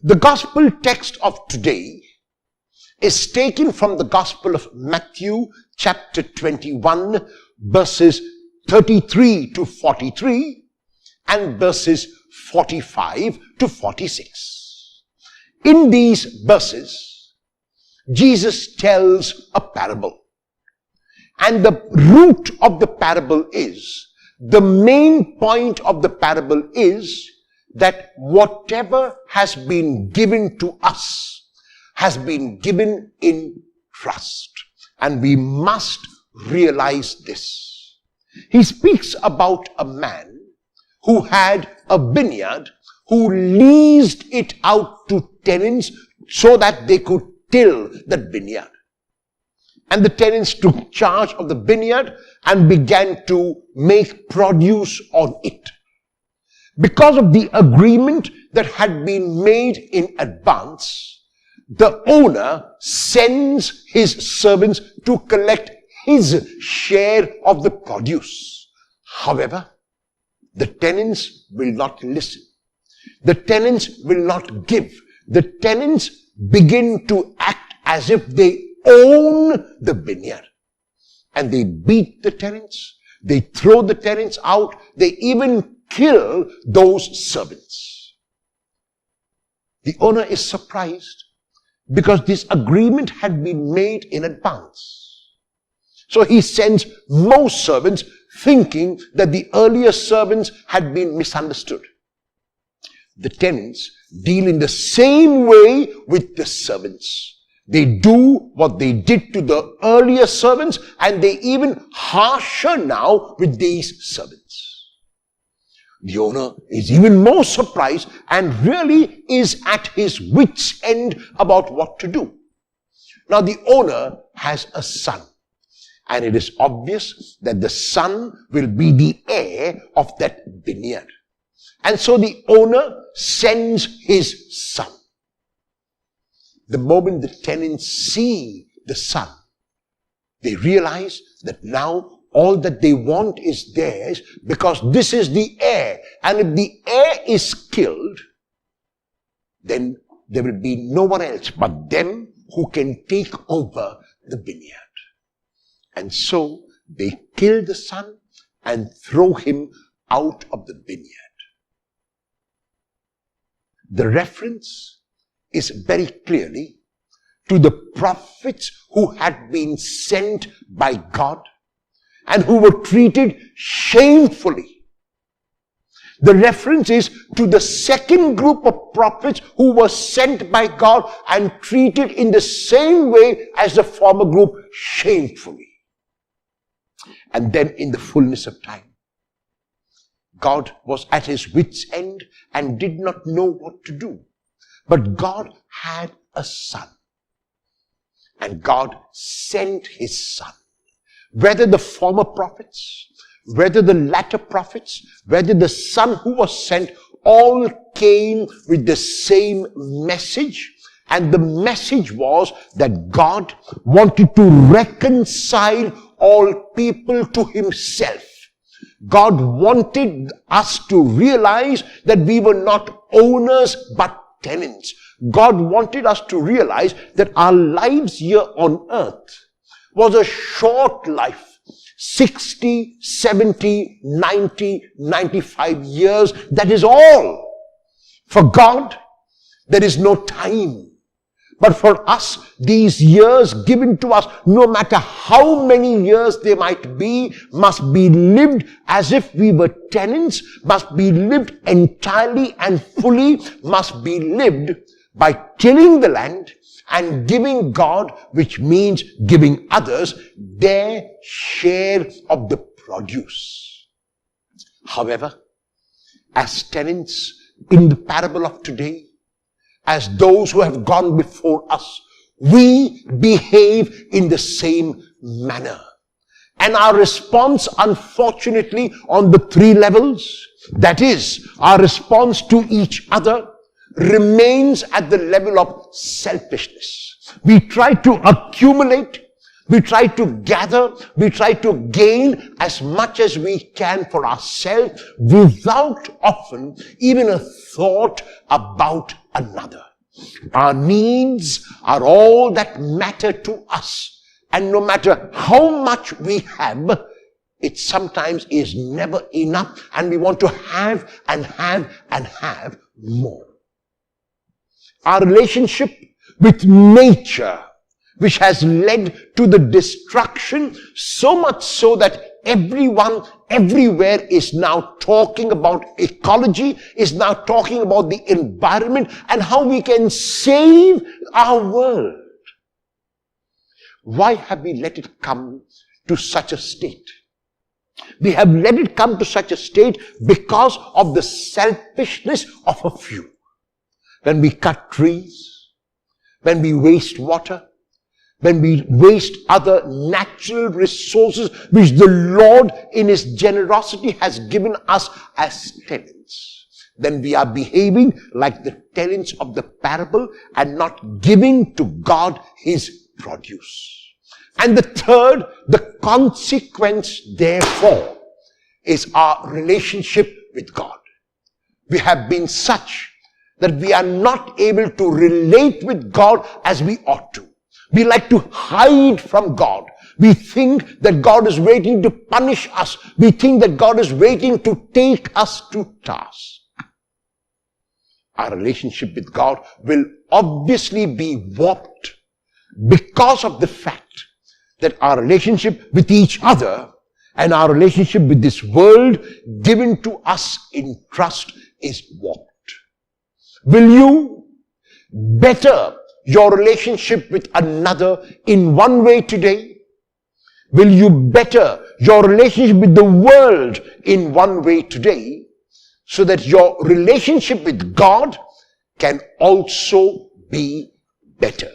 The gospel text of today is taken from the Gospel of Matthew chapter 21 verses 33 to 43 and verses 45 to 46. In these verses, Jesus tells a parable. And the root of the parable is, the main point of the parable is that whatever has been given to us has been given in trust. And we must realize this. He speaks about a man who had a vineyard, who leased it out to tenants so that they could till that vineyard. And the tenants took charge of the vineyard and began to make produce on it. Because of the agreement that had been made in advance, the owner sends his servants to collect his share of the produce. However, the tenants will not listen. The tenants will not give. The tenants begin to act as if they own the vineyard. And they beat the tenants. They throw the tenants out. They even kill those servants. The owner is surprised because this agreement had been made in advance. So he sends more servants, thinking that the earlier servants had been misunderstood. The tenants deal in the same way with the servants. They do what they did to the earlier servants, and they even harsher now with these servants. The owner is even more surprised and really is at his wit's end about what to do. Now the owner has a son, and it is obvious that the son will be the heir of that vineyard. And so the owner sends his son. The moment the tenants see the son, they realize that now all that they want is theirs because this is the heir. And if the heir is killed, then there will be no one else but them who can take over the vineyard. And so they kill the son and throw him out of the vineyard. The reference is very clearly to the prophets who had been sent by God and who were treated shamefully. The reference is to the second group of prophets who were sent by God and treated in the same way as the former group, shamefully. And then in the fullness of time, God was at his wit's end and did not know what to do. But God had a son. And God sent his son. Whether the former prophets, whether the latter prophets, whether the son who was sent, all came with the same message. And the message was that God wanted to reconcile all people to himself. God wanted us to realize that we were not owners but tenants. God wanted us to realize that our lives here on earth was a short life. 60, 70, 90, 95 years. That is all. For God, there is no time. But for us, these years given to us, no matter how many years they might be, must be lived as if we were tenants, must be lived entirely and fully, must be lived by tilling the land and giving God, which means giving others, their share of the produce. However, as tenants in the parable of today, as those who have gone before us, we behave in the same manner. And our response, unfortunately, on the three levels, that is, our response to each other, remains at the level of selfishness. We try to accumulate We try to gather, we try to gain as much as we can for ourselves without often even a thought about another. Our needs are all that matter to us. And no matter how much we have, it sometimes is never enough, and we want to have and have and have more. Our relationship with nature, which has led to the destruction, so much so that everyone, everywhere is now talking about ecology, is now talking about the environment and how we can save our world. Why have we let it come to such a state? We have let it come to such a state because of the selfishness of a few. When we cut trees, when we waste water, when we waste other natural resources which the Lord in His generosity has given us as tenants, then we are behaving like the tenants of the parable and not giving to God His produce. And the third, the consequence therefore, is our relationship with God. We have been such that we are not able to relate with God as we ought to. We like to hide from God. We think that God is waiting to punish us. We think that God is waiting to take us to task. Our relationship with God will obviously be warped because of the fact that our relationship with each other and our relationship with this world given to us in trust is warped. Will you better your relationship with another in one way today? Will you better your relationship with the world in one way today, so that your relationship with God can also be better?